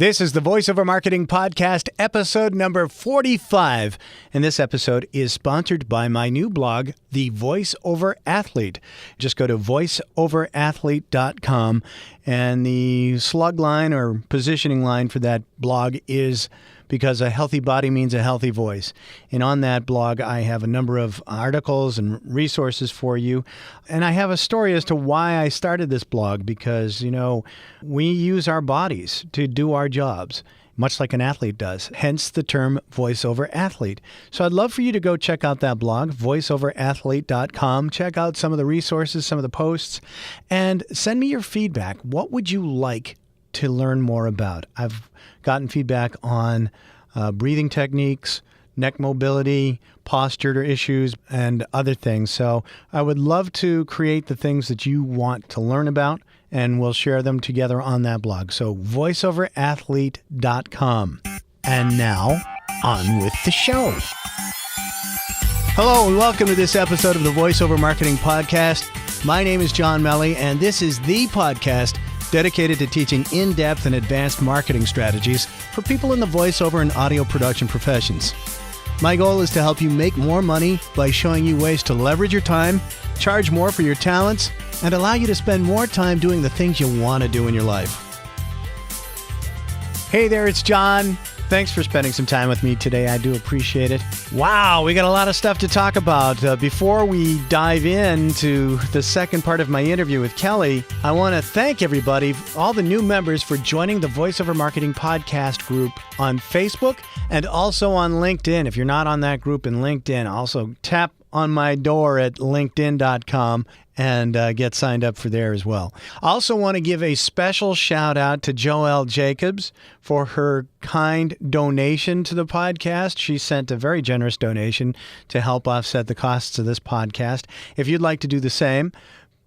This is the Voiceover Marketing Podcast, episode number 45. And this episode is sponsored by my new blog, The Voiceover Athlete. Just go to voiceoverathlete.com. And the slug line or positioning line for that blog is because a healthy body means a healthy voice. And on that blog, I have a number of articles and resources for you. And I have a story as to why I started this blog because, we use our bodies to do our jobs, much like an athlete does, hence the term voiceover athlete. So I'd love for you to go check out that blog, voiceoverathlete.com. Check out some of the resources, some of the posts, and send me your feedback. What would you like to learn more about? I've gotten feedback on breathing techniques, neck mobility, posture issues, and other things. So I would love to create the things that you want to learn about, and we'll share them together on that blog. So voiceoverathlete.com. And now, on with the show. Hello, and welcome to this episode of the Voiceover Marketing Podcast. My name is John Melley, and this is the podcast dedicated to teaching in-depth and advanced marketing strategies for people in the voiceover and audio production professions. My goal is to help you make more money by showing you ways to leverage your time, charge more for your talents, and allow you to spend more time doing the things you want to do in your life. Hey there, it's John. Thanks for spending some time with me today. I do appreciate it. Wow, we got a lot of stuff to talk about. Before we dive into the second part of my interview with Kelley, I want to thank everybody, all the new members, for joining the Voiceover Marketing Podcast group on Facebook and also on LinkedIn. If you're not on that group in LinkedIn, also tap on my door at linkedin.com and get signed up for there as well. I also want to give a special shout out to Joelle Jacobs for her kind donation to the podcast. She sent a very generous donation to help offset the costs of this podcast. If you'd like to do the same,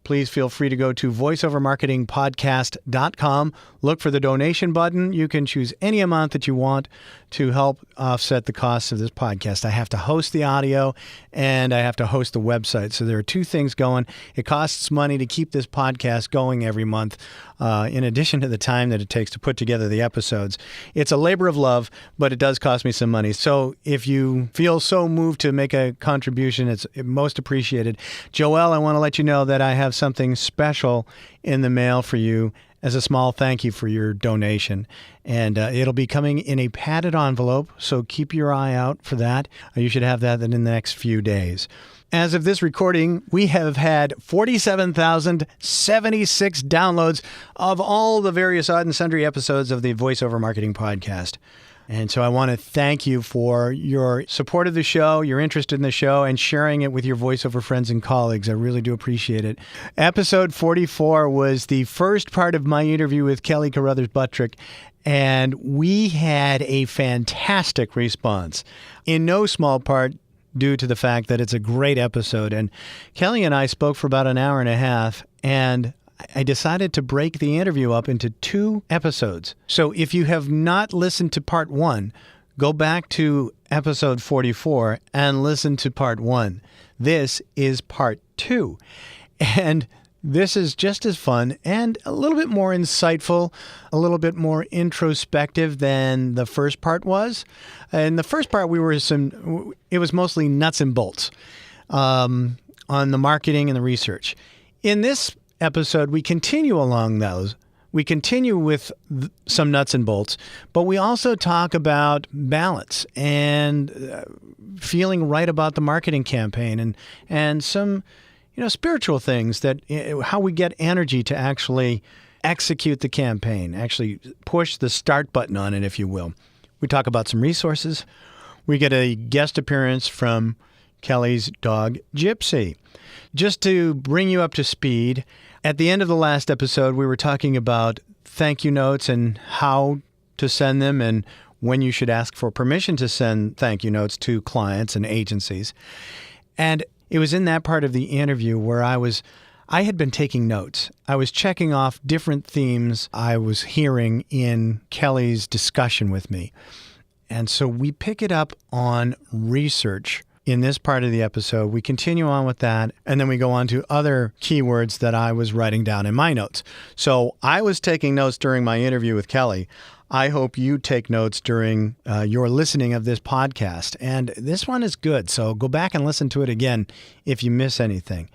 please feel free to go to voiceovermarketingpodcast.com. Look for the donation button. You can choose any amount that you want to help offset the costs of this podcast. I have to host the audio and I have to host the website. So there are two things going. It costs money to keep this podcast going every month, in addition to the time that it takes to put together the episodes. It's a labor of love, but it does cost me some money. So if you feel so moved to make a contribution, it's most appreciated. Joelle, I want to let you know that I have something special in the mail for you as a small thank you for your donation. And it'll be coming in a padded envelope, so keep your eye out for that. You should have that in the next few days. As of this recording, we have had 47,076 downloads of all the various odd and sundry episodes of the Voiceover Marketing Podcast. And so I want to thank you for your support of the show, your interest in the show, and sharing it with your voiceover friends and colleagues. I really do appreciate it. Episode 44 was the first part of my interview with Kelley Carruthers Buttrick, and we had a fantastic response, in no small part due to the fact that it's a great episode. And Kelley and I spoke for about an hour and a half, and I decided to break the interview up into two episodes. So if you have not listened to part one, go back to episode 44 and listen to part one. This is part two. And this is just as fun and a little bit more insightful, a little bit more introspective than the first part was. In the first part, it was mostly nuts and bolts on the marketing and the research. In this episode, we continue along those. We continue with some nuts and bolts, but we also talk about balance and feeling right about the marketing campaign and some spiritual things, that how we get energy to actually execute the campaign, actually push the start button on it, if you will. We talk about some resources. We get a guest appearance from Kelley's dog, Gypsy. Just to bring you up to speed, at the end of the last episode, we were talking about thank you notes and how to send them and when you should ask for permission to send thank you notes to clients and agencies. And it was in that part of the interview where I had been taking notes. I was checking off different themes I was hearing in Kelley's discussion with me. And so we pick it up on research in this part of the episode. We continue on with that, and then we go on to other keywords that I was writing down in my notes. So I was taking notes during my interview with Kelley. I hope you take notes during your listening of this podcast. And this one is good, so go back and listen to it again if you miss anything.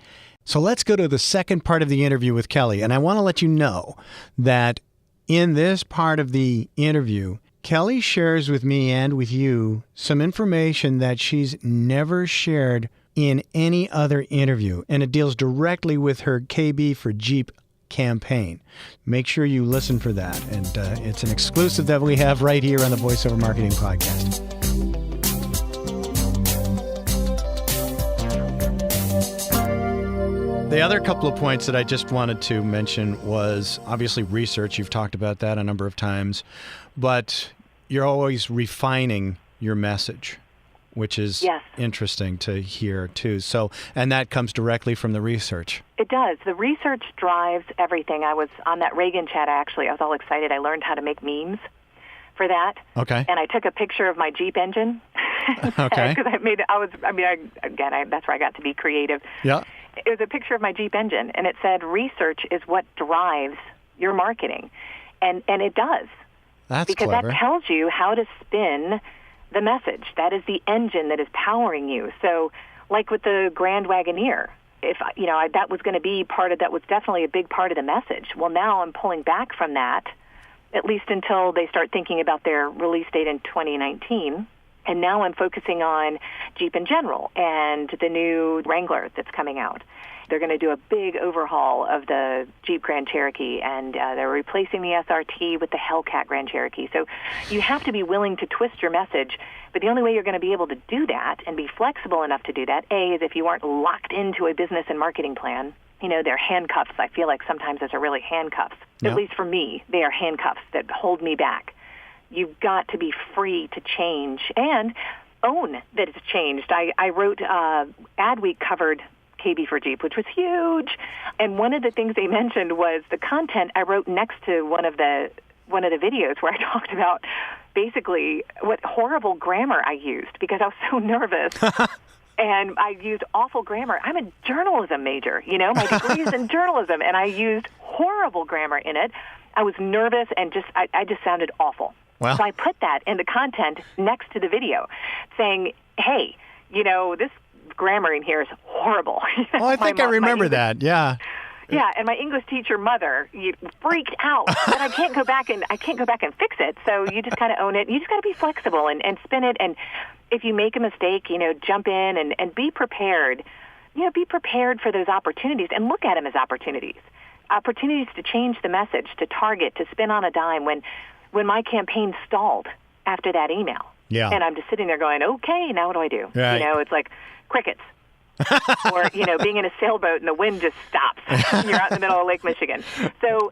So let's go to the second part of the interview with Kelley. And I want to let you know that in this part of the interview, Kelley shares with me and with you some information that she's never shared in any other interview. And it deals directly with her KB for Jeep campaign. Make sure you listen for that. And it's an exclusive that we have right here on the Voiceover Marketing Podcast. The other couple of points that I just wanted to mention was obviously research. You've talked about that a number of times, but you're always refining your message, which is interesting to hear too. So, and that comes directly from the research. It does. The research drives everything. I was on that Reagan chat, actually. I was all excited. I learned how to make memes for that. Okay. And I took a picture of my Jeep engine. Okay. Because that's where I got to be creative. Yeah. It was a picture of my Jeep engine, and it said, research is what drives your marketing. And it does. That's because clever. That tells you how to spin the message. That is the engine that is powering you. So, like with the Grand Wagoneer, if that was going to be that was definitely a big part of the message. Well, now I'm pulling back from that, at least until they start thinking about their release date in 2019. And now I'm focusing on Jeep in general and the new Wrangler that's coming out. They're going to do a big overhaul of the Jeep Grand Cherokee, and they're replacing the SRT with the Hellcat Grand Cherokee. So you have to be willing to twist your message, but the only way you're going to be able to do that and be flexible enough to do that, A, is if you aren't locked into a business and marketing plan. They're handcuffs. I feel like sometimes those are really handcuffs. Yeah. At least for me, they are handcuffs that hold me back. You've got to be free to change and own that it's changed. I wrote Adweek covered KB for Jeep, which was huge. And one of the things they mentioned was the content I wrote next to one of the videos where I talked about basically what horrible grammar I used because I was so nervous. And I used awful grammar. I'm a journalism major, my degree is in journalism, and I used horrible grammar in it. I was nervous and I just sounded awful. Wow. So I put that in the content next to the video saying, hey, this grammar in here is horrible. Oh, I think I remember that. Yeah. Yeah, and my English teacher mother freaked out, but I can't go back and fix it. So you just kind of own it. You just got to be flexible and spin it. And if you make a mistake, jump in and be prepared. Be prepared for those opportunities and look at them as opportunities. Opportunities to change the message, to target, to spin on a dime. When my campaign stalled after that email, and I'm just sitting there going, okay, now what do I do? Right. It's like crickets. Or, being in a sailboat and the wind just stops. You're out in the middle of Lake Michigan. So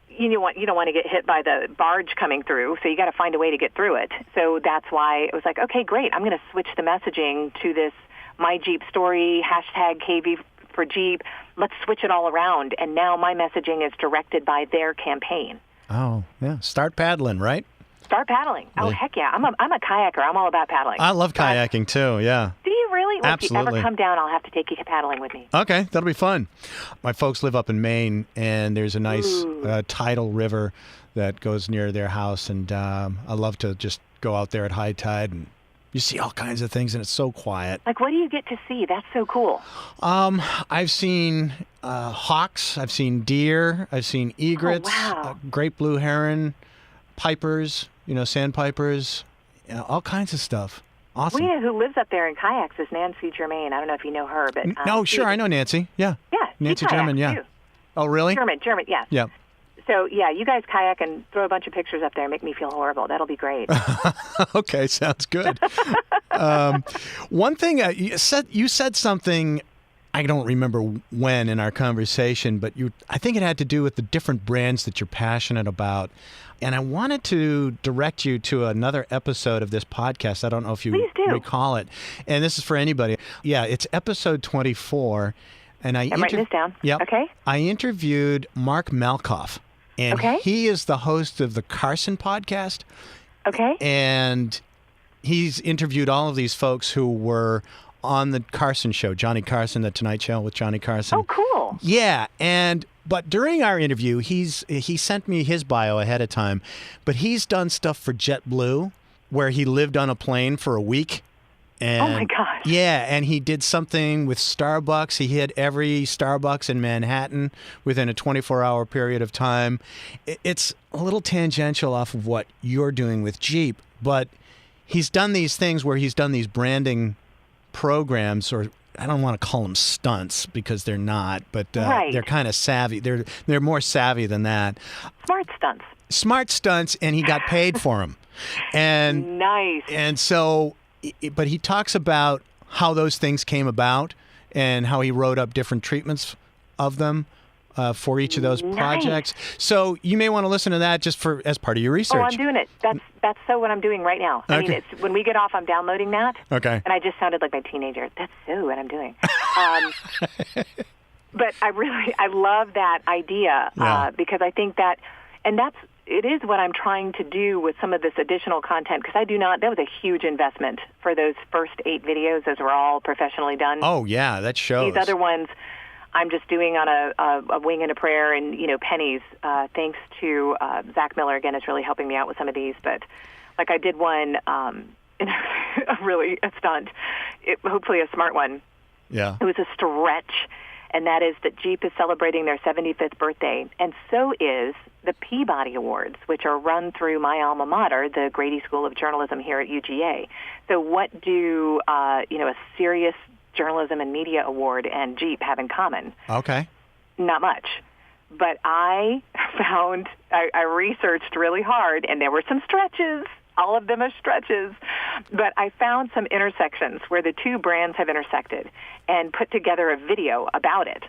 you don't want to get hit by the barge coming through, so you got to find a way to get through it. So that's why it was like, okay, great, I'm going to switch the messaging to this My Jeep Story, #KB for Jeep. Let's switch it all around. And now my messaging is directed by their campaign. Oh, yeah. Start paddling, right? Start paddling. Oh, heck yeah. I'm a kayaker. I'm all about paddling. I love kayaking too, yeah. Do you really? Well, Absolutely. If you ever come down, I'll have to take you paddling with me. Okay, that'll be fun. My folks live up in Maine, and there's a nice tidal river that goes near their house, and I love to just go out there at high tide, and you see all kinds of things, and it's so quiet. Like, what do you get to see? That's so cool. I've seen hawks, I've seen deer, I've seen egrets, great blue heron, pipers, sandpipers, all kinds of stuff. Awesome. Well, who lives up there in kayaks is Nancy Germain. I don't know if you know her, but no, sure, I know Nancy. Yeah. Yeah, Nancy Germain. Yeah. Too. Oh, really? German. Yeah. Yeah. So yeah, you guys kayak and throw a bunch of pictures up there and make me feel horrible. That'll be great. Okay, sounds good. One thing you said something. I don't remember when in our conversation, but I think it had to do with the different brands that you're passionate about. And I wanted to direct you to another episode of this podcast. I don't know if you recall it. And this is for anybody. Yeah, it's episode 24. And I'm writing this down. Yep. Okay. I interviewed Mark Malkoff. And he is the host of the Carson podcast. Okay. And he's interviewed all of these folks who were on the Carson show, Johnny Carson, The Tonight Show with Johnny Carson. Oh, cool. Yeah, and But during our interview, he sent me his bio ahead of time, but he's done stuff for JetBlue where he lived on a plane for a week. And, oh, my gosh. Yeah, and he did something with Starbucks. He hit every Starbucks in Manhattan within a 24-hour period of time. It's a little tangential off of what you're doing with Jeep, but he's done these things where he's done these branding programs, or I don't want to call them stunts because they're not, but they're kind of savvy. They're more savvy than that. Smart stunts, and he got paid for them. And nice. And so, but he talks about how those things came about and how he wrote up different treatments of them for each of those projects. So you may want to listen to that just as part of your research. Oh, I'm doing it. That's so what I'm doing right now. I mean, it's when we get off, I'm downloading that. Okay. And I just sounded like my teenager. That's so what I'm doing. But I love that idea because I think that, and it is what I'm trying to do with some of this additional content, because that was a huge investment for those first 8 videos. Those were all professionally done. Oh, yeah, that shows. These other ones I'm just doing on a wing and a prayer and, pennies. Thanks to Zach Miller, again, is really helping me out with some of these. But like I did one, a stunt, hopefully a smart one. Yeah. It was a stretch, and that is that Jeep is celebrating their 75th birthday, and so is the Peabody Awards, which are run through my alma mater, the Grady School of Journalism here at UGA. So what do, a serious journalism and media award and Jeep have in common? Okay. Not much. But I researched really hard, and there were some stretches. All of them are stretches. But I found some intersections where the two brands have intersected and put together a video about it.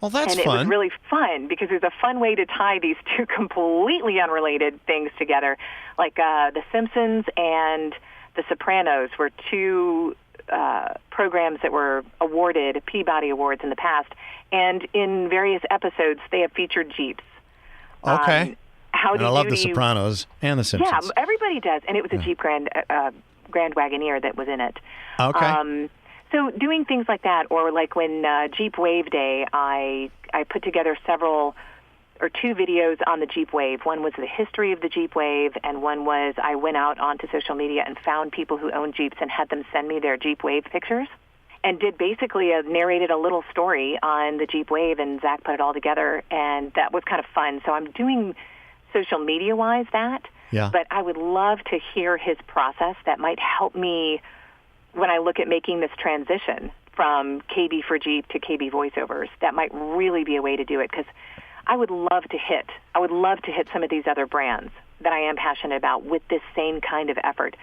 Well, that's fun. And it was really fun because it was a fun way to tie these two completely unrelated things together. Like The Simpsons and The Sopranos were two programs that were awarded Peabody Awards in the past. And in various episodes, they have featured Jeeps. Okay. I love The Sopranos and The Simpsons. Yeah, everybody does. And it was a Jeep Grand Wagoneer that was in it. Okay. So doing things like that, or like when Jeep Wave Day, I put together two videos on the Jeep Wave. One was the history of the Jeep Wave, and one was I went out onto social media and found people who own Jeeps and had them send me their Jeep Wave pictures, and did basically narrated a little story on the Jeep Wave, and Zach put it all together, and that was kind of fun. So I'm doing social media-wise that, but I would love to hear his process. That might help me when I look at making this transition from KB for Jeep to KB voiceovers. That might really be a way to do it, because I would love to hit some of these other brands that I am passionate about with this same kind of effort.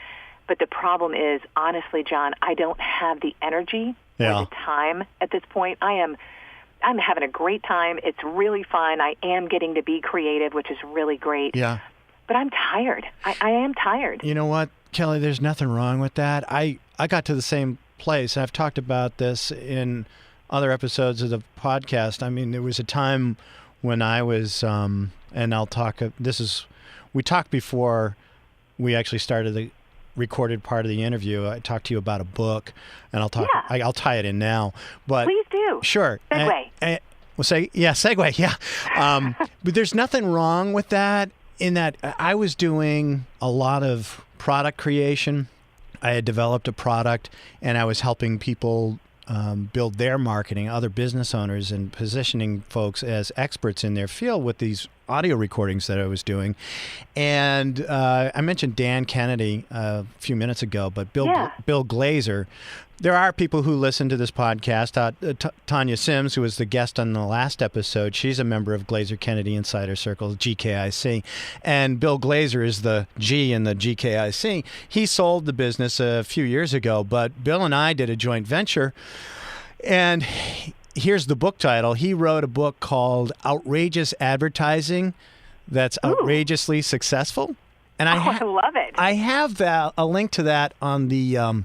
But the problem is, honestly, John, I don't have the energy or the time at this point. I'm having a great time. It's really fun. I am getting to be creative, which is really great. Yeah. But I'm tired. I am tired. You know what, Kelley? There's nothing wrong with that. I got to the same place. I've talked about this in other episodes of the podcast. I mean, there was a time when I was, and I'll talk, we talked before we actually started the recorded part of the interview. I talked to you about a book, and I'll talk, I'll tie it in now. But please do. Sure. Segue. Segue, yeah. But there's nothing wrong with that, in that I was doing a lot of product creation. I had developed a product, and I was helping people build their marketing, other business owners, and positioning folks as experts in their field with these audio recordings that I was doing. And I mentioned Dan Kennedy a few minutes ago, but Bill Glazer. There are people who listen to this podcast. Tanya Sims, who was the guest on the last episode, she's a member of Glazer Kennedy Insider Circle, GKIC. And Bill Glazer is the G in the GKIC. He sold the business a few years ago, but Bill and I did a joint venture. And here's the book title. He wrote a book called Outrageous Advertising That's Outrageously Successful. And I love it. I have a link to that on the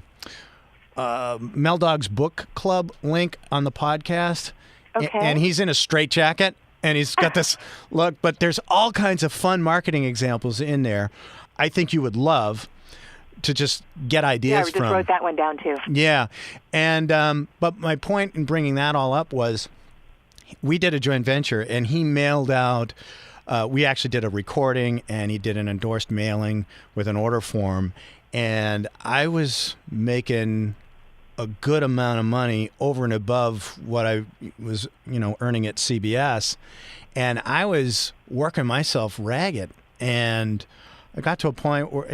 Mel Dog's Book Club link on the podcast. Okay. And he's in a straitjacket, and he's got this look, but there's all kinds of fun marketing examples in there. I think you would love to just get ideas from. Yeah, I just wrote that one down too. Yeah. And but my point in bringing that all up was we did a joint venture, and he mailed out. We actually did a recording, and he did an endorsed mailing with an order form, and I was making a good amount of money over and above what I was, earning at CBS, and I was working myself ragged, and I got to a point where,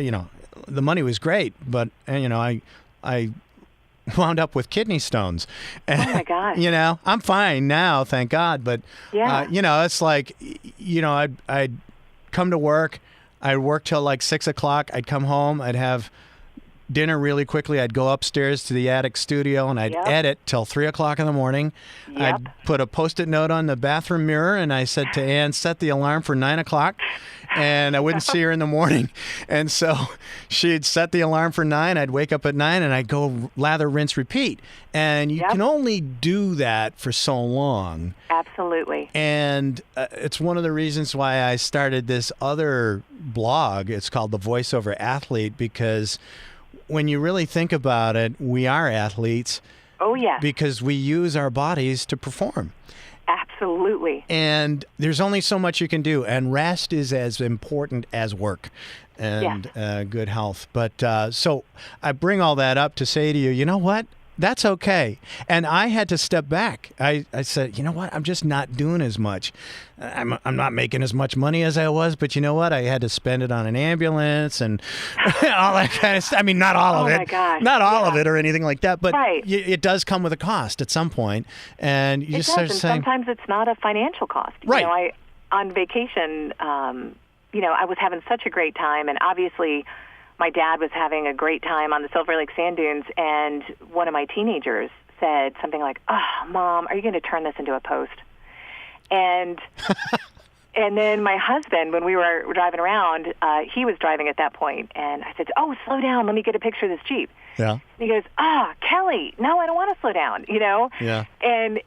the money was great, but I wound up with kidney stones. And, oh my gosh! I'm fine now, thank God. But it's like, I'd come to work, I'd work till like 6 o'clock. I'd come home, I'd have dinner really quickly. I'd go upstairs to the attic studio, and I'd edit till 3 o'clock in the morning. Yep. I'd put a Post-it note on the bathroom mirror, and I said to Ann, set the alarm for 9 o'clock. And I wouldn't see her in the morning. And so she'd set the alarm for 9. I'd wake up at 9, and I'd go lather, rinse, repeat. And you can only do that for so long. Absolutely. And it's one of the reasons why I started this other blog. It's called The Voiceover Athlete, because when you really think about it, we are athletes. Oh, yes. Because we use our bodies to perform. Absolutely. And there's only so much you can do. And rest is as important as work and good health. But so I bring all that up to say to you, you know what? That's okay. And I had to step back. I said, you know what? I'm just not doing as much. I'm not making as much money as I was, but you know what? I had to spend it on an ambulance and all that kind of stuff. I mean, not all of it. Oh, my gosh. Not all of it or anything like that, but right. It does come with a cost at some point. And you just start saying... sometimes it's not a financial cost. Right. On vacation, I was having such a great time, and obviously... my dad was having a great time on the Silver Lake sand dunes, and one of my teenagers said something like, "Oh, Mom, are you going to turn this into a post?" And and then my husband, when we were driving around, he was driving at that point, and I said, "Oh, slow down. Let me get a picture of this Jeep." Yeah. And he goes, Kelley, no, I don't want to slow down, Yeah. And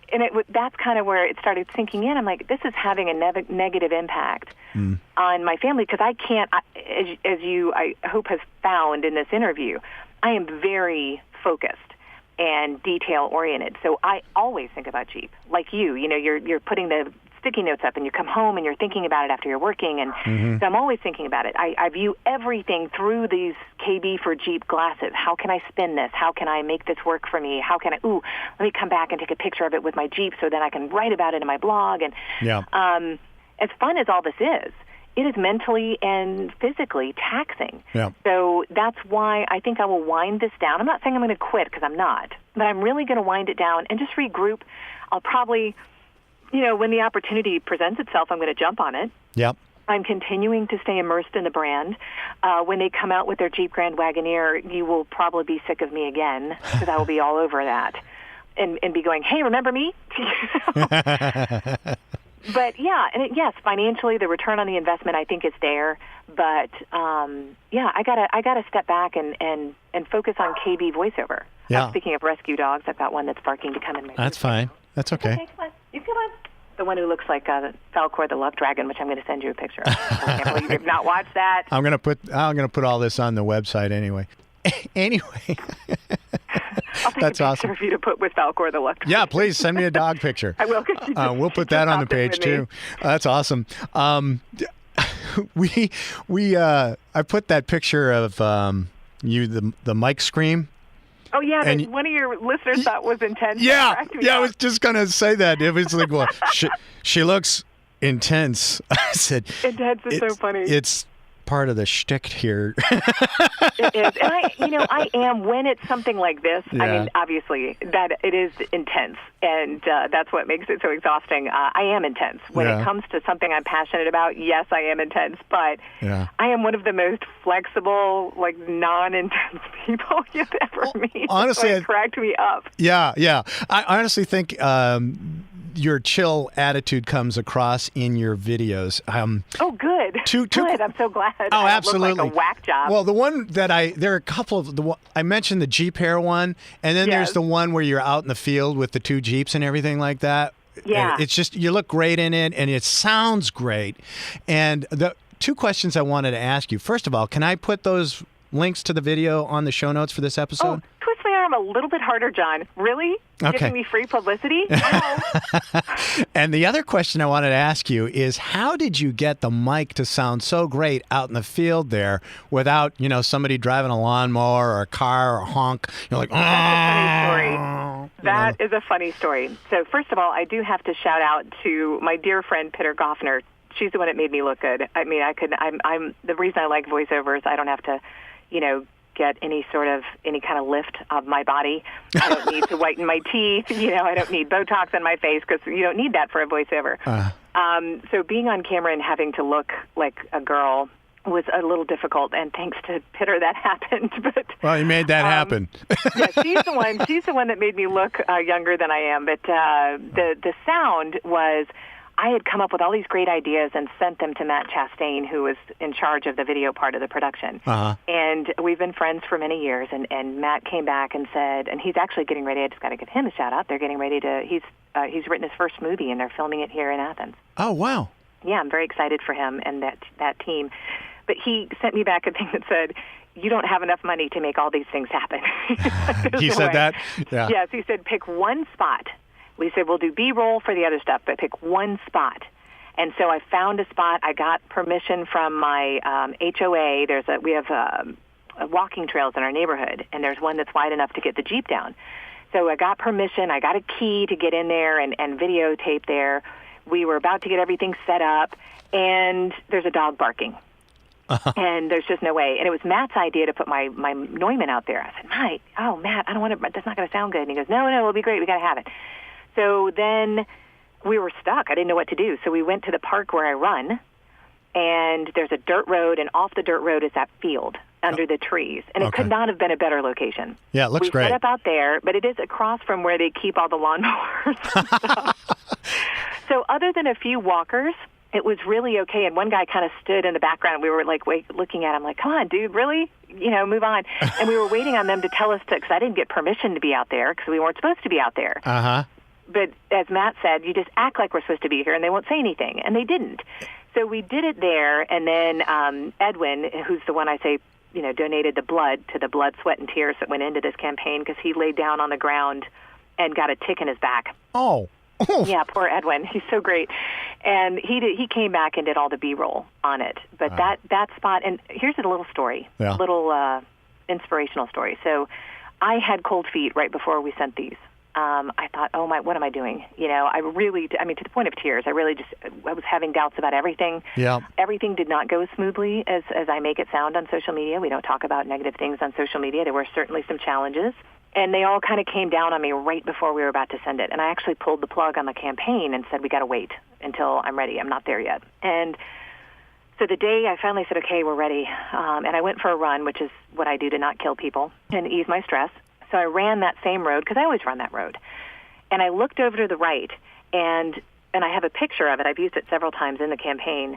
that's kind of where it started sinking in. I'm like, this is having a negative impact on my family, because I can't, as you, I hope, has found in this interview, I am very focused and detail-oriented. So I always think about Jeep. Like you're putting the sticky notes up, and you come home and you're thinking about it after you're working, and so I'm always thinking about it. I view everything through these KB for Jeep glasses. How can I spin this? How can I make this work for me? How can I, let me come back and take a picture of it with my Jeep so then I can write about it in my blog. And as fun as all this is, it is mentally and physically taxing. Yeah. So that's why I think I will wind this down. I'm not saying I'm going to quit, because I'm not, but I'm really going to wind it down and just regroup. I'll probably... when the opportunity presents itself, I'm going to jump on it. Yep. I'm continuing to stay immersed in the brand. When they come out with their Jeep Grand Wagoneer, you will probably be sick of me again, because I will be all over that and be going, hey, remember me? But, yes, financially, the return on the investment, I think, is there. But, I gotta step back and focus on KB voiceover. Yeah. Speaking of rescue dogs, I've got one that's barking to come in my That's fine. That's okay. Okay, come on. You come on. The one who looks like Falcor the Love Dragon, which I'm going to send you a picture of. I can't believe you've not watched that. I'm going to put all this on the website anyway. Anyway. I'll take That's a picture awesome. of you to put with Falcor the Love Dragon. Yeah, please send me a dog picture. I will. We'll put that on the page too. That's awesome. I put that picture of the mic scream. Oh, yeah, and one of your listeners thought was intense. Yeah, I was just going to say that. It was like, well, she looks intense. I said, intense is so funny. It's part of the shtick here. It is. And I am, when it's something like this, I mean, obviously, that it is intense, and that's what makes it so exhausting. I am intense. When it comes to something I'm passionate about, yes, I am intense, but I am one of the most flexible, non-intense people you've ever met. Honestly, so it cracked me up. Yeah. I honestly think your chill attitude comes across in your videos. Good. Good. I'm so glad. Oh, absolutely. Look like a whack job. Well, the one that there are a couple of I mentioned the Jeep hair one, and then there's the one where you're out in the field with the two Jeeps and everything like that. Yeah. It's just, you look great in it, and it sounds great. And the two questions I wanted to ask you. First of all, can I put those links to the video on the show notes for this episode? Twist my arm. a little bit harder, John. Really? Okay. Giving me free publicity? No. And the other question I wanted to ask you is, how did you get the mic to sound so great out in the field there without, somebody driving a lawnmower or a car or a honk? You're like, That's a funny story. That is a funny story. So first of all, I do have to shout out to my dear friend, Pitter Goffner. She's the one that made me look good. I mean, I'm the reason I like voiceovers, I don't have to, get any kind of lift of my body. I don't need to whiten my teeth. I don't need Botox on my face because you don't need that for a voiceover. So being on camera and having to look like a girl was a little difficult, and thanks to Pitter, that happened. But well, you made that happen. Yeah, she's the one. She's the one that made me look younger than I am. But the sound was. I had come up with all these great ideas and sent them to Matt Chastain, who was in charge of the video part of the production. And we've been friends for many years. And Matt came back and said, and he's actually getting ready. I just got to give him a shout out. They're getting ready to. He's written his first movie, and they're filming it here in Athens. Oh wow! Yeah, I'm very excited for him and that team. But he sent me back a thing that said, "You don't have enough money to make all these things happen." He said that? Yeah. Yes, he said, pick one spot. We said, we'll do B-roll for the other stuff, but pick one spot. And so I found a spot. I got permission from my HOA. We have walking trails in our neighborhood, and there's one that's wide enough to get the Jeep down. So I got permission. I got a key to get in there and videotape there. We were about to get everything set up, and there's a dog barking. And there's just no way. And it was Matt's idea to put my Neumann out there. I said, Matt, I don't want to, that's not going to sound good. And he goes, no, it'll be great. We got to have it. So then we were stuck. I didn't know what to do. So we went to the park where I run, and there's a dirt road, and off the dirt road is that field under the trees. And it could not have been a better location. Yeah, it looks great. We set up out there, but it is across from where they keep all the lawnmowers and stuff. So other than a few walkers, it was really okay. And one guy kind of stood in the background. We were looking at him like, come on, dude, really? Move on. And we were waiting on them to tell us because I didn't get permission to be out there because we weren't supposed to be out there. But as Matt said, you just act like we're supposed to be here, and they won't say anything. And they didn't. So we did it there, and then Edwin, who's the one I say, donated the blood to the Blood, Sweat, and Tears that went into this campaign because he laid down on the ground and got a tick in his back. Oh. Yeah, poor Edwin. He's so great. And he came back and did all the B-roll on it. But that spot, and here's a little story, little inspirational story. So I had cold feet right before we sent these. I thought, what am I doing? To the point of tears. I was having doubts about everything. Yeah. Everything did not go smoothly as I make it sound on social media. We don't talk about negative things on social media. There were certainly some challenges. And they all kind of came down on me right before we were about to send it. And I actually pulled the plug on the campaign and said, we got to wait until I'm ready. I'm not there yet. And so the day I finally said, okay, we're ready. And I went for a run, which is what I do to not kill people and ease my stress. So I ran that same road because I always run that road. And I looked over to the right, and I have a picture of it. I've used it several times in the campaign.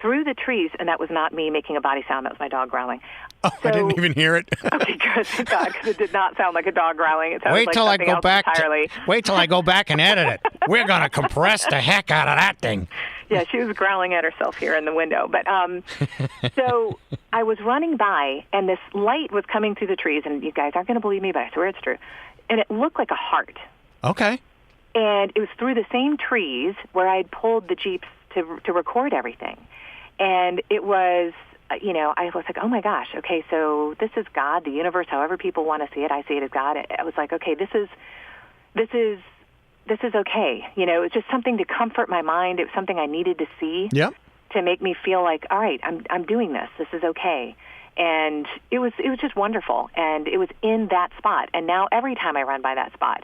Through the trees, and that was not me making a body sound. That was my dog growling. Oh, so, I didn't even hear it. Okay, good. Thank God, because it did not sound like a dog growling. It sounded wait like till I go back. Entirely. Wait till I go back and edit it. We're gonna compress the heck out of that thing. Yeah, she was growling at herself here in the window. But so I was running by, and this light was coming through the trees. And you guys aren't going to believe me, but I swear it's true. And it looked like a heart. Okay. And it was through the same trees where I'd pulled the Jeeps to record everything. And it was, I was like, oh, my gosh, okay, so this is God, the universe, however people want to see it. I see it as God. I was like, okay, this is okay. It was just something to comfort my mind. It was something I needed to see to make me feel like, all right, I'm doing this. This is okay. And it was just wonderful. And it was in that spot. And now every time I run by that spot,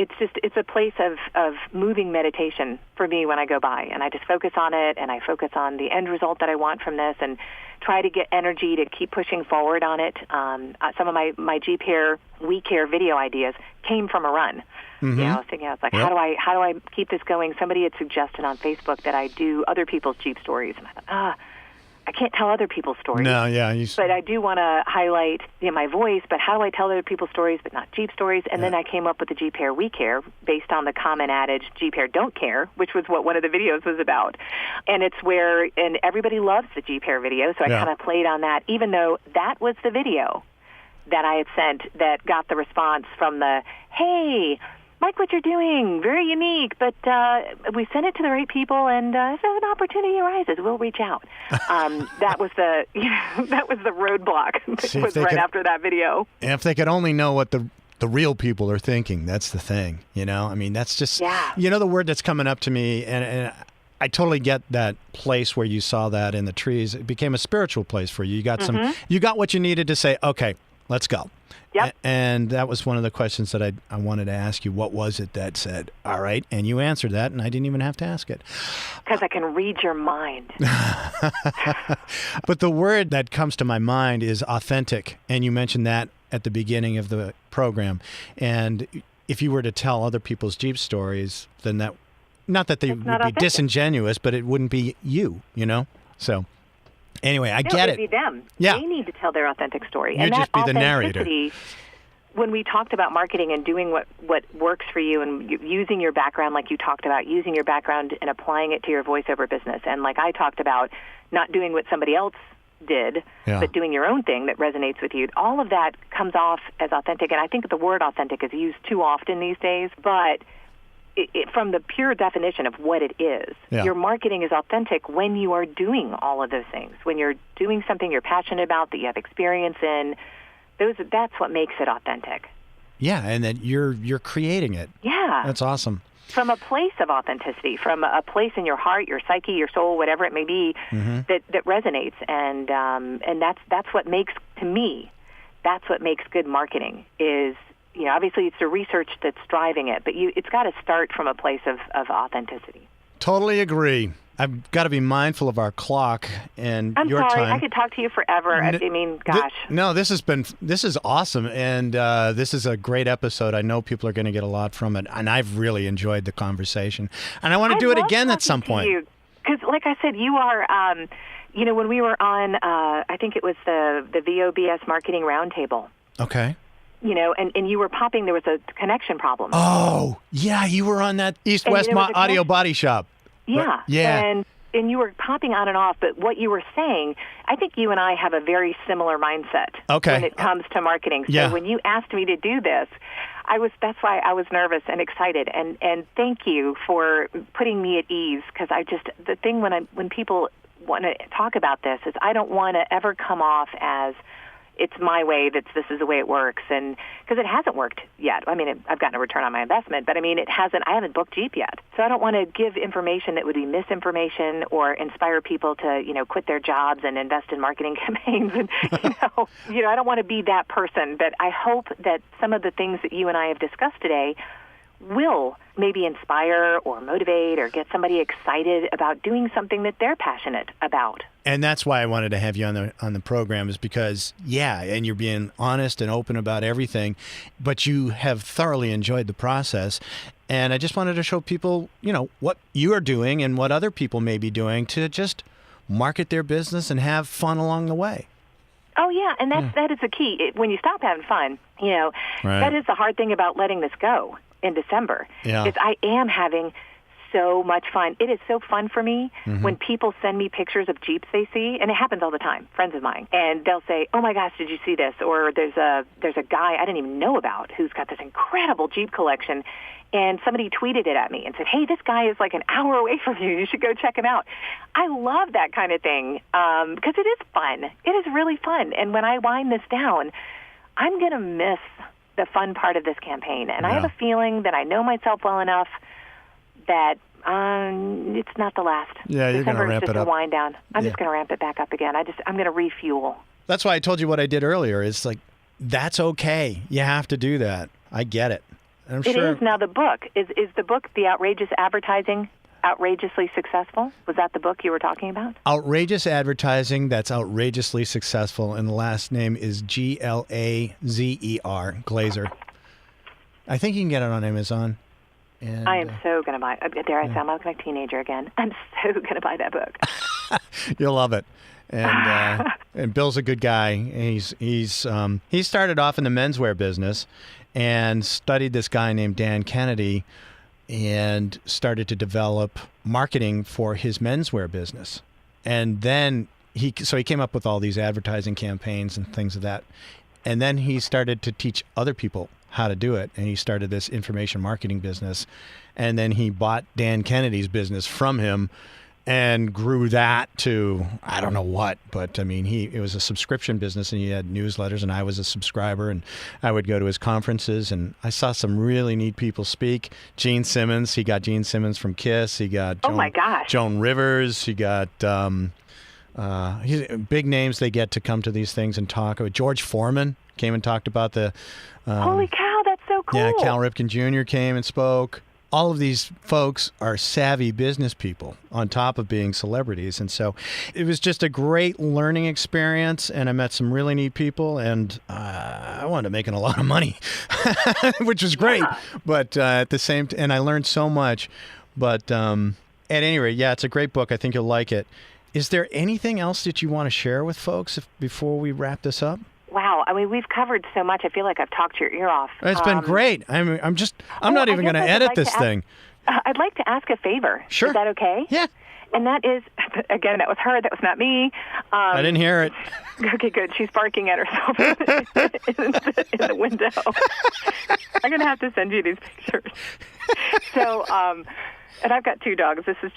it's a place of moving meditation for me when I go by. And I just focus on it, and I focus on the end result that I want from this and try to get energy to keep pushing forward on it. Some of my Jeep Hair, We Care video ideas came from a run. Mm-hmm. I was thinking, how do I keep this going? Somebody had suggested on Facebook that I do other people's Jeep stories. And I thought, I can't tell other people's stories. No, yeah. But I do want to highlight my voice, but how do I tell other people's stories but not Jeep stories? And then I came up with the Jeep Hair We Care based on the common adage, Jeep Hair Don't Care, which was what one of the videos was about. And it's and everybody loves the Jeep Hair video, so I kind of played on that, even though that was the video that I had sent that got the response from the, hey, like what you're doing, very unique, but we sent it to the right people, and if an opportunity arises, we'll reach out. That was the roadblock. See, was right after that video. And if they could only know what the real people are thinking, that's the thing, I mean, that's just, the word that's coming up to me, and I totally get that place where you saw that in the trees. It became a spiritual place for you. You got you got what you needed to say, okay, let's go. Yep. And that was one of the questions that I wanted to ask you. What was it that said, all right? And you answered that, and I didn't even have to ask it. Because I can read your mind. But the word that comes to my mind is authentic. And you mentioned that at the beginning of the program. And if you were to tell other people's Jeep stories, then that, not that they would be disingenuous, but it wouldn't be you, So... Anyway, I get it. It'd be them. Yeah. They need to tell their authentic story. You'd just be the narrator. When we talked about marketing and doing what works for you and using your background like you talked about, using your background and applying it to your voiceover business, and like I talked about, not doing what somebody else did, but doing your own thing that resonates with you, all of that comes off as authentic. And I think the word authentic is used too often these days, but from the pure definition of what it is, your marketing is authentic when you are doing all of those things. When you're doing something you're passionate about, that you have experience in, that's what makes it authentic. Yeah, and that you're creating it. Yeah. That's awesome. From a place of authenticity, from a place in your heart, your psyche, your soul, whatever it may be, that resonates. And that's what makes, to me, that's what makes good marketing is, obviously it's the research that's driving it, but it's got to start from a place of authenticity. Totally agree. I've got to be mindful of our clock and your time. I'm sorry, I could talk to you forever. I mean, gosh. This is awesome, and this is a great episode. I know people are going to get a lot from it, and I've really enjoyed the conversation. And I want to do it again at some point. Because, like I said, you are, when we were on, I think it was the VOBS Marketing Roundtable. Okay. And you were popping, there was a connection problem. Oh, yeah, you were on that East-West Audio Body Shop. Yeah. Yeah. And you were popping on and off, but what you were saying, I think you and I have a very similar mindset when it comes to marketing. So when you asked me to do this, that's why I was nervous and excited. And thank you for putting me at ease, because the thing when people want to talk about this is I don't want to ever come off as it's my way, this is the way it works, and because it hasn't worked yet. I mean, I've gotten a return on my investment, but I mean, I haven't booked Jeep yet. So I don't want to give information that would be misinformation or inspire people to, quit their jobs and invest in marketing campaigns. And, I don't want to be that person, but I hope that some of the things that you and I have discussed today will maybe inspire or motivate or get somebody excited about doing something that they're passionate about. And that's why I wanted to have you on the program, is because, and you're being honest and open about everything, but you have thoroughly enjoyed the process. And I just wanted to show people, what you are doing and what other people may be doing to just market their business and have fun along the way. Oh, yeah, and that is the key. When you stop having fun, that is the hard thing about letting this go in December. Is I am having so much fun. It is so fun for me when people send me pictures of Jeeps they see, and it happens all the time, friends of mine, and they'll say, oh my gosh, did you see this? Or there's a guy I didn't even know about who's got this incredible Jeep collection, and somebody tweeted it at me and said, hey, this guy is like an hour away from you. You should go check him out. I love that kind of thing because it is fun. It is really fun. And when I wind this down, I'm going to miss the fun part of this campaign. And I have a feeling that I know myself well enough that it's not the last. Yeah, you're going to ramp it up. December is just a wind down. I'm just going to ramp it back up again. I'm going to refuel. That's why I told you what I did earlier. It's like, that's okay. You have to do that. I get it. I'm sure. It is. Now the book. Is the book The Outrageous Advertising Outrageously Successful? Was that the book you were talking about? Outrageous Advertising That's Outrageously Successful, and the last name is Glazer, Glazer. I think you can get it on Amazon. And, I am so going to buy it. There I sound like a teenager again. I'm so going to buy that book. You'll love it. And Bill's a good guy. He started off in the menswear business and studied this guy named Dan Kennedy and started to develop marketing for his menswear business. And then he came up with all these advertising campaigns and things of that. And then he started to teach other people how to do it. And he started this information marketing business. And then he bought Dan Kennedy's business from him and grew that to, I don't know what, but I mean, it was a subscription business, and he had newsletters, and I was a subscriber, and I would go to his conferences, and I saw some really neat people speak. Gene Simmons, he got Gene Simmons from KISS. He got Joan Rivers. He got big names they get to come to these things and talk. George Foreman came and talked about the... Holy cow, that's so cool. Yeah, Cal Ripken Jr. came and spoke. All of these folks are savvy business people on top of being celebrities. And so it was just a great learning experience, and I met some really neat people, and I wound up making a lot of money, which was great. Yeah. But at the same time, and I learned so much. But at any rate, yeah, it's a great book. I think you'll like it. Is there anything else that you want to share with folks before we wrap this up? Wow. I mean, we've covered so much. I feel like I've talked your ear off. It's been great. I'm not even going to edit this thing. I'd like to ask a favor. Sure. Is that okay? Yeah. And that is, again, that was her. That was not me. I didn't hear it. Okay, good. She's barking at herself in the window. I'm going to have to send you these pictures. So, and I've got two dogs. This is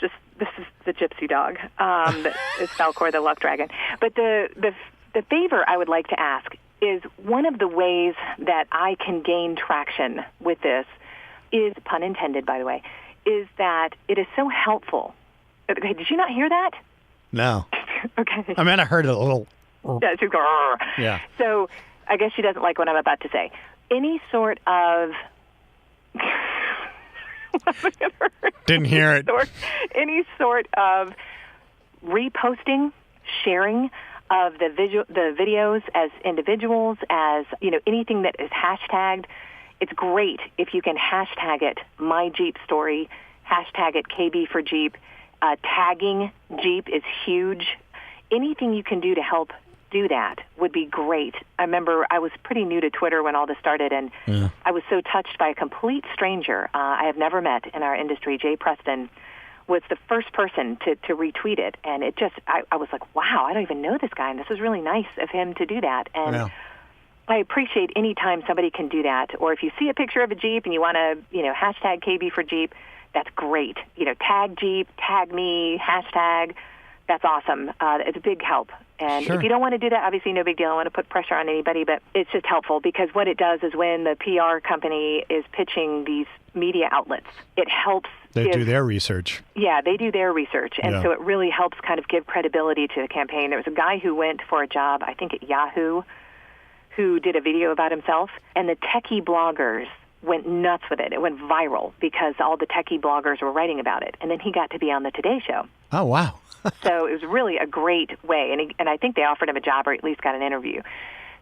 the gypsy dog. That is Falcor, the luck dragon. But the favor I would like to ask is, one of the ways that I can gain traction with this is, pun intended, by the way, is that it is so helpful. Okay, did you not hear that? No. Okay. I mean, I heard it a little. Yeah, she's going, Rrr. Yeah. So I guess she doesn't like what I'm about to say. Any sort of... Didn't hear it. Any sort of reposting, sharing of the videos as individuals, as anything that is hashtagged. It's great if you can hashtag it My Jeep Story, hashtag it KB for Jeep. Tagging Jeep is huge. Anything you can do to help do that would be great. I remember I was pretty new to Twitter when all this started, and I was so touched by a complete stranger I have never met in our industry. Jay Preston was the first person to retweet it, and it just, I was like, wow, I don't even know this guy, and this was really nice of him to do that. And I appreciate any time somebody can do that. Or if you see a picture of a Jeep and you want to, hashtag KB for Jeep, that's great. Tag Jeep, tag me, hashtag. That's awesome. It's a big help. And if you don't want to do that, obviously no big deal. I don't want to put pressure on anybody, but it's just helpful, because what it does is when the PR company is pitching these media outlets, it helps. They do their research. Yeah, they do their research. And so it really helps kind of give credibility to the campaign. There was a guy who went for a job, I think at Yahoo, who did a video about himself, and the techie bloggers went nuts with it. It went viral because all the techie bloggers were writing about it. And then he got to be on the Today Show. Oh, wow. So it was really a great way. And I think they offered him a job, or at least got an interview.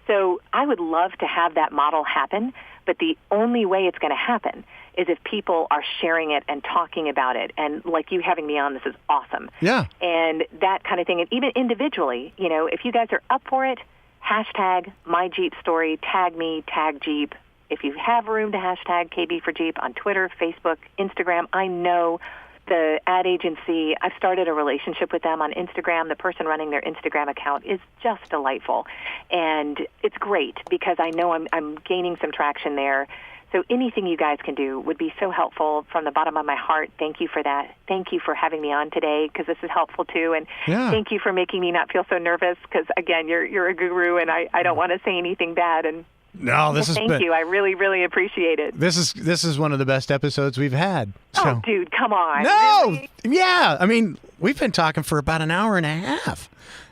So I would love to have that model happen, but the only way it's going to happen is if people are sharing it and talking about it. And like you having me on, this is awesome. Yeah. And that kind of thing. And even individually, if you guys are up for it, hashtag My Jeep Story, tag me, tag Jeep. If you have room to hashtag KB for Jeep on Twitter, Facebook, Instagram, I know the ad agency, I've started a relationship with them on Instagram. The person running their Instagram account is just delightful. And it's great because I know I'm gaining some traction there. So anything you guys can do would be so helpful. From the bottom of my heart, thank you for that. Thank you for having me on today, because this is helpful too. And thank you for making me not feel so nervous, because, again, you're a guru, and I don't want to say anything bad. And no, thank you. I really, really appreciate it. This is one of the best episodes we've had. So. Oh, dude, come on. No. Really? Yeah. I mean, we've been talking for about an hour and a half.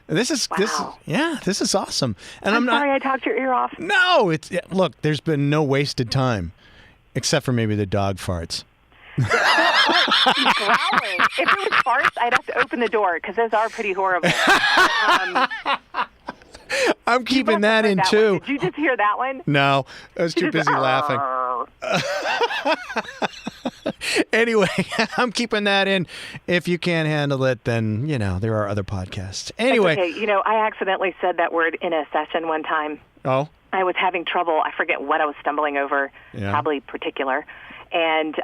This is awesome. And I'm sorry I talked your ear off. No, look, there's been no wasted time, except for maybe the dog farts. He's growling. If it was farts, I'd have to open the door, because those are pretty horrible. I'm keeping that in too. One. Did you just hear that one? No, I was too busy laughing. Anyway, I'm keeping that in. If you can't handle it, then, there are other podcasts. Anyway. That's okay. I accidentally said that word in a session one time. Oh? I was having trouble. I forget what I was stumbling over, probably particular. And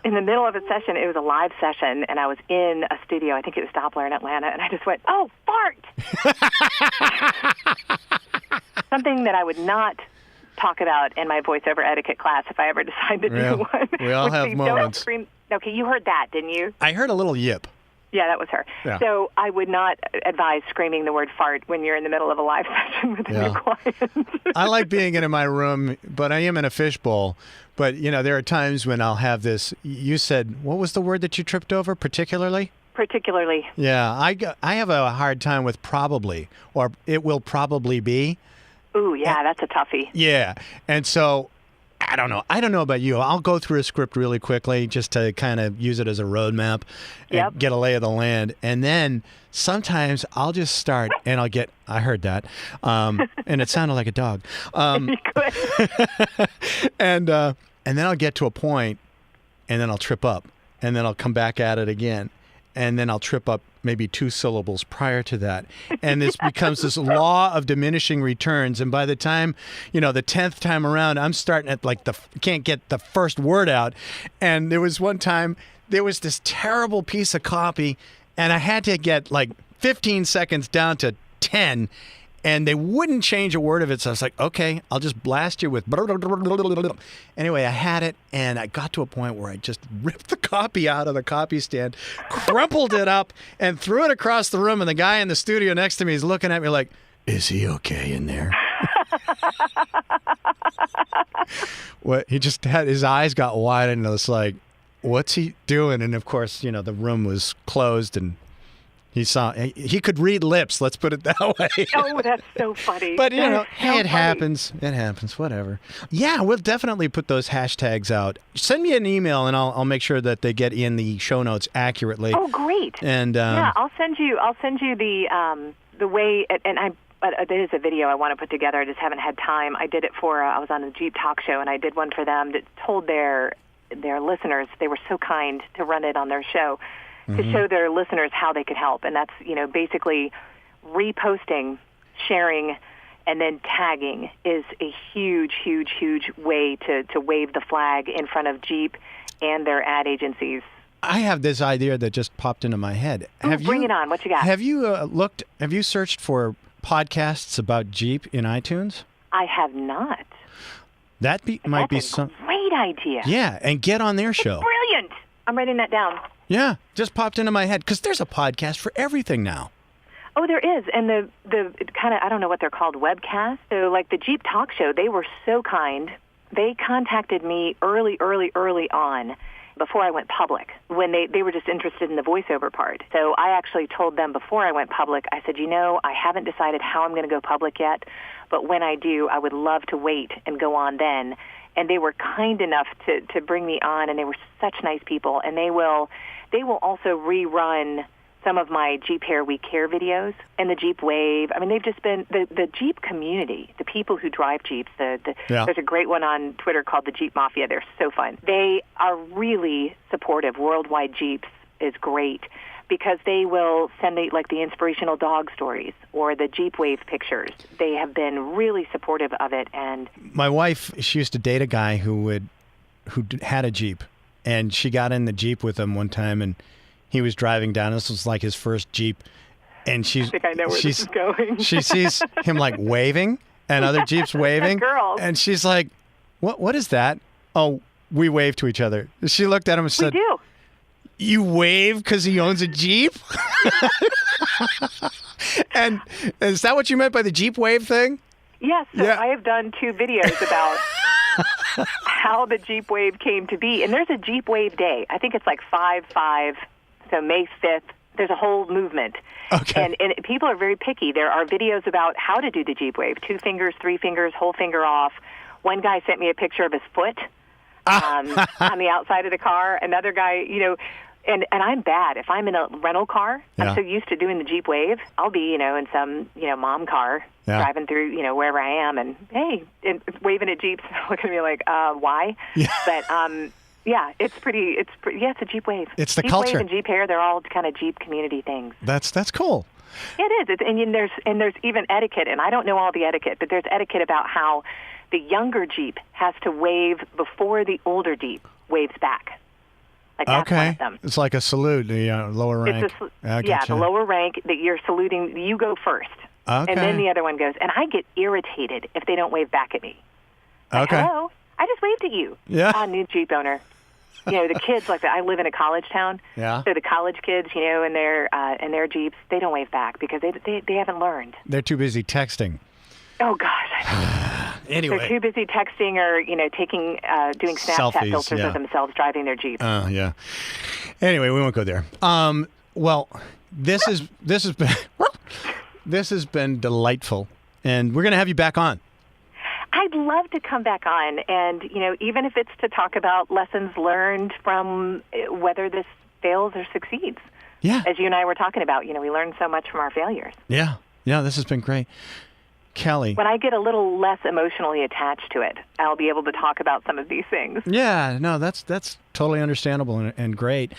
in the middle of a session, it was a live session, and I was in a studio. I think it was Doppler in Atlanta, and I just went, oh, fart! Something that I would not talk about in my voiceover etiquette class if I ever decide to do one. We all have moments. Okay, you heard that, didn't you? I heard a little yip. Yeah, that was her. Yeah. So I would not advise screaming the word fart when you're in the middle of a live session with a new client. I like being in my room, but I am in a fishbowl. But, there are times when I'll have this. You said, what was the word that you tripped over, particularly? Particularly. Yeah, I have a hard time with probably, or it will probably be. Ooh, yeah, that's a toughie. Yeah, and so I don't know. I don't know about you. I'll go through a script really quickly just to kind of use it as a roadmap and get a lay of the land. And then sometimes I'll just start and I'll get, I heard that. And it sounded like a dog. And then I'll get to a point and then I'll trip up and then I'll come back at it again. And then I'll trip up maybe 2 syllables prior to that. And this becomes this law of diminishing returns. And by the time, the 10th time around, I'm starting at can't get the first word out. And there was one time, there was this terrible piece of copy, and I had to get 15 seconds down to 10. And they wouldn't change a word of it. So I was like, okay, I'll just blast you with. Anyway, I had it, and I got to a point where I just ripped the copy out of the copy stand, crumpled it up, and threw it across the room. And the guy in the studio next to me is looking at me like, is he okay in there? What? He just had his eyes got wide, and it was like, what's he doing? And of course, the room was closed, and he could read lips, let's put it that way. Oh, that's so funny. But, it happens. It happens, whatever. Yeah, we'll definitely put those hashtags out. Send me an email, and I'll make sure that they get in the show notes accurately. Oh, great. And I'll send you the way, and there is a video I want to put together. I just haven't had time. I did it for, I was on a Jeep talk show, and I did one for them that told their listeners, they were so kind to run it on their show, to show their listeners how they could help. And that's, basically reposting, sharing, and then tagging is a huge, huge, huge way to wave the flag in front of Jeep and their ad agencies. I have this idea that just popped into my head. Bring it on. What you got? Have you searched for podcasts about Jeep in iTunes? I have not. Might be some great idea. Yeah, and get on their show. Brilliant. I'm writing that down. Yeah, just popped into my head because there's a podcast for everything now. Oh, there is, and the kind of, I don't know what they're called, webcast. So like the Jeep Talk Show, they were so kind. They contacted me early on, before I went public, when they were just interested in the voiceover part. So I actually told them before I went public, I said, I haven't decided how I'm going to go public yet, but when I do, I would love to wait and go on then. And they were kind enough to bring me on, and they were such nice people. And they will also rerun some of my Jeep Hair We Care videos and the Jeep Wave. I mean, they've just been, the Jeep community, the people who drive Jeeps, there's a great one on Twitter called the Jeep Mafia. They're so fun. They are really supportive. Worldwide Jeeps is great because they will send the inspirational dog stories or the Jeep Wave pictures. They have been really supportive of it. And my wife, she used to date a guy who had a Jeep, and she got in the Jeep with him one time, and he was driving down. This was like his first Jeep, and I think I know where this is going. She sees him waving, and other Jeeps waving, girls. And she's like, "What is that?" Oh, we wave to each other. She looked at him and said, "We do." You wave because he owns a Jeep? And is that what you meant by the Jeep Wave thing? Yes. So yeah. I have done 2 videos about how the Jeep Wave came to be. And there's a Jeep Wave Day. I think it's 5/5, so May 5th. There's a whole movement. Okay. And people are very picky. There are videos about how to do the Jeep Wave. 2 fingers, 3 fingers, whole finger off. One guy sent me a picture of his foot on the outside of the car. Another guy, And I'm bad. If I'm in a rental car, I'm so used to doing the Jeep Wave. I'll be, in some, mom car driving through, wherever I am, and hey, and waving at Jeeps, looking at me like, why? Yeah. But it's a Jeep Wave. It's the Jeep culture. Wave and Jeep Hair, they're all kind of Jeep community things. That's cool. It is. And there's even etiquette, and I don't know all the etiquette, but there's etiquette about how the younger Jeep has to wave before the older Jeep waves back. That's one of them. It's like a salute, the lower rank. The lower rank that you're saluting. You go first. Okay. And then the other one goes, and I get irritated if they don't wave back at me. Like, Okay. hello, I just waved at you. Yeah. New Jeep owner. The kids like that. I live in a college town. Yeah. So the college kids, in their Jeeps, they don't wave back because they haven't learned. They're too busy texting. Oh gosh. Anyway. They're too busy texting or doing Snapchat Selfies, filters yeah. of themselves driving their Jeeps. Yeah. Anyway, we won't go there. Well, this has been delightful, and we're going to have you back on. I'd love to come back on, and even if it's to talk about lessons learned from whether this fails or succeeds. Yeah. As you and I were talking about, we learn so much from our failures. Yeah. This has been great. Kelley. When I get a little less emotionally attached to it, I'll be able to talk about some of these things. Yeah, no, that's totally understandable and great.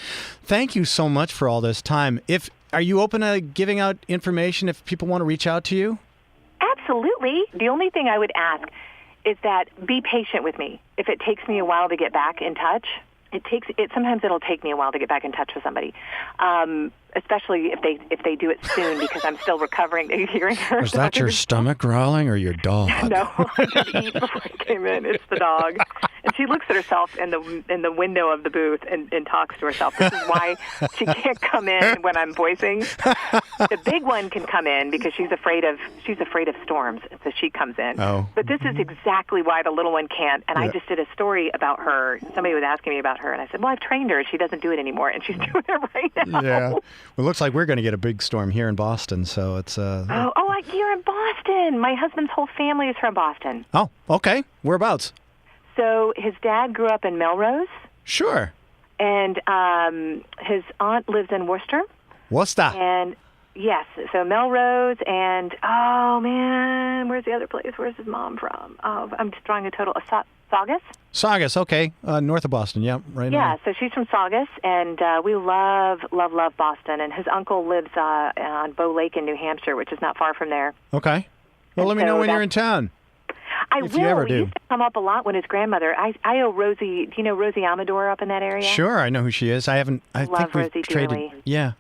Thank you so much for all this time. Are you open to giving out information if people want to reach out to you? Absolutely. The only thing I would ask is that be patient with me. If it takes me a while to get back in touch, sometimes it'll take me a while to get back in touch with somebody. Especially if they do it soon because I'm still recovering. Are you hearing her? Was that your stomach growling or your dog? No, I just eat before I came in. It's the dog. And she looks at herself in the window of the booth and talks to herself. This is why she can't come in when I'm voicing. The big one can come in because she's afraid of storms, so she comes in. Oh. But this is exactly why the little one can't. And I just did a story about her. Somebody was asking me about her, and I said, well, I've trained her. She doesn't do it anymore, and she's doing it right now. Yeah. Well, it looks like we're going to get a big storm here in Boston, so it's... You're in Boston. My husband's whole family is from Boston. Oh, okay. Whereabouts? So his dad grew up in Melrose. Sure. And his aunt lives in Worcester. What's that? And, yes, so Melrose and, oh, man, where's the other place? Where's his mom from? Oh, I'm just drawing a total. Saugus? Saugus, okay. North of Boston, yeah, right. Yeah, so she's from Saugus, and we love Boston. And his uncle lives on Bow Lake in New Hampshire, which is not far from there. Okay. Well, let me know when you're in town. I if will. You ever It do. used to come up a lot when his grandmother. I owe Rosie. Do you know Rosie Amador up in that area? Sure, I know who she is. I think we've Rosie traded. dearly. Yeah.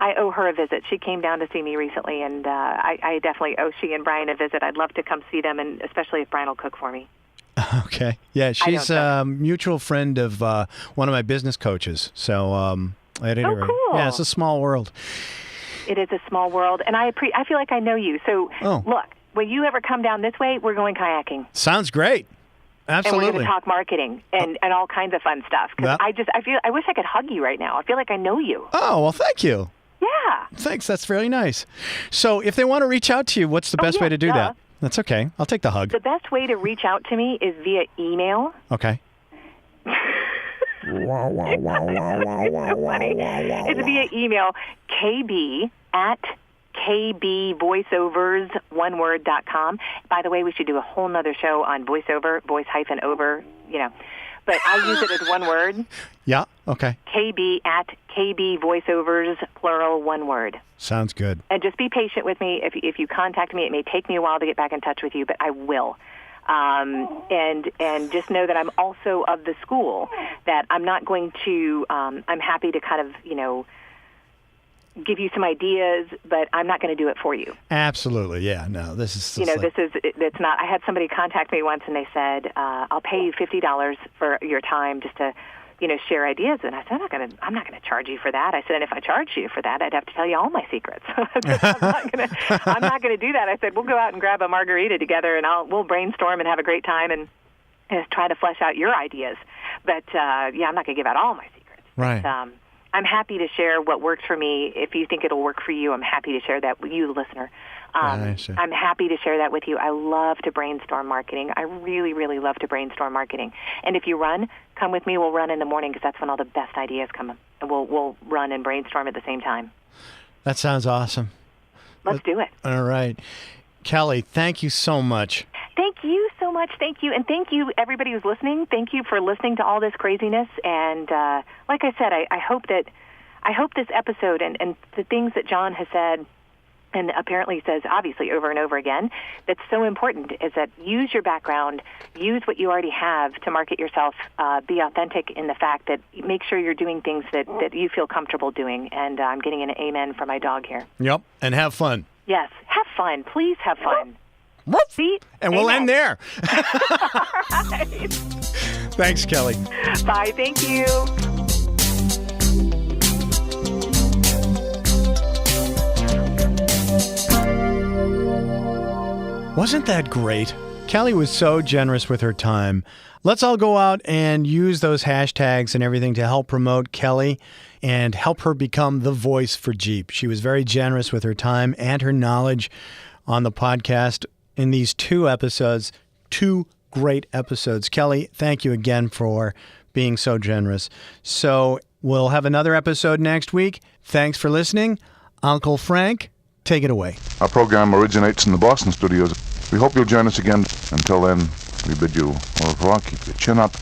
I owe her a visit. She came down to see me recently, and I definitely owe she and Brian a visit. I'd love to come see them, and especially if Brian will cook for me. Okay. Yeah, she's a mutual friend of one of my business coaches. So at any rate, cool. Yeah, it's a small world. It is a small world, and I feel like I know you. So look, when you ever come down this way, we're going kayaking. Sounds great. Absolutely. And we're going to talk marketing and all kinds of fun stuff. Because I wish I could hug you right now. I feel like I know you. Oh, well, thank you. Yeah. Thanks. That's very nice. So if they want to reach out to you, what's the best way to do that? That's okay. I'll take the hug. The best way to reach out to me is via email. Okay. It's via email, kb@kbvoiceovers.com. By the way, we should do a whole nother show on voiceover, voice-over, But I use it as one word. Yeah, okay. kb@kbvoiceovers, plural, one word. Sounds good. And just be patient with me. If you contact me, it may take me a while to get back in touch with you, but I will. And just know that I'm also of the school that I'm not going to, I'm happy to kind of, give you some ideas, but I'm not going to do it for you. Absolutely. Yeah. No, this is, it's not, I had somebody contact me once and they said, I'll pay you $50 for your time just to, share ideas. And I said, I'm not going to charge you for that. I said, and if I charged you for that, I'd have to tell you all my secrets. I'm not going to do that. I said, we'll go out and grab a margarita together and we'll brainstorm and have a great time and try to flesh out your ideas. But I'm not going to give out all my secrets. Right. But, I'm happy to share what works for me. If you think it'll work for you, I'm happy to share that with you, the listener. I'm happy to share that with you. I love to brainstorm marketing. I really, really love to brainstorm marketing. And if you run, come with me. We'll run in the morning because that's when all the best ideas come. And we'll run and brainstorm at the same time. That sounds awesome. Let's do it. All right. Kelley, thank you so much. Thank you so much. Thank you. And thank you, everybody who's listening. Thank you for listening to all this craziness. And like I said, I hope this episode and the things that John has said and apparently says, obviously, over and over again, that's so important is that use your background, use what you already have to market yourself, be authentic in the fact that make sure you're doing things that you feel comfortable doing. And I'm getting an amen from my dog here. Yep. And have fun. Yes. Have fun. Please have fun. See? And we'll Amen. end there. All right. Thanks, Kelley. Bye. Thank you. Wasn't that great? Kelley was so generous with her time. Let's all go out and use those hashtags and everything to help promote Kelley and help her become the voice for Jeep. She was very generous with her time and her knowledge on the podcast in these 2 episodes, 2 great episodes. Kelley, thank you again for being so generous. So we'll have another episode next week. Thanks for listening. Uncle Frank, take it away. Our program originates in the Boston studios. We hope you'll join us again. Until then, we bid you au revoir, keep your chin up,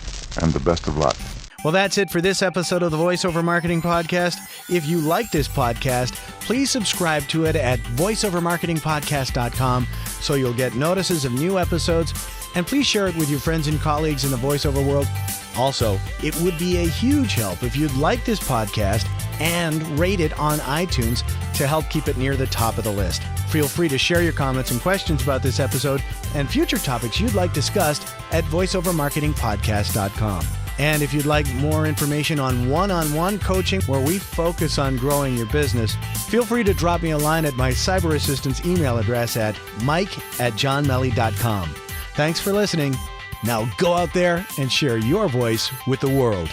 and the best of luck. Well, that's it for this episode of the VoiceOver Marketing Podcast. If you like this podcast, please subscribe to it at voiceovermarketingpodcast.com so you'll get notices of new episodes, and please share it with your friends and colleagues in the voiceover world. Also, it would be a huge help if you'd like this podcast and rate it on iTunes to help keep it near the top of the list. Feel free to share your comments and questions about this episode and future topics you'd like discussed at voiceovermarketingpodcast.com. And if you'd like more information on one-on-one coaching where we focus on growing your business, feel free to drop me a line at my cyber assistant's email address at mike@johnmelly.com. Thanks for listening. Now go out there and share your voice with the world.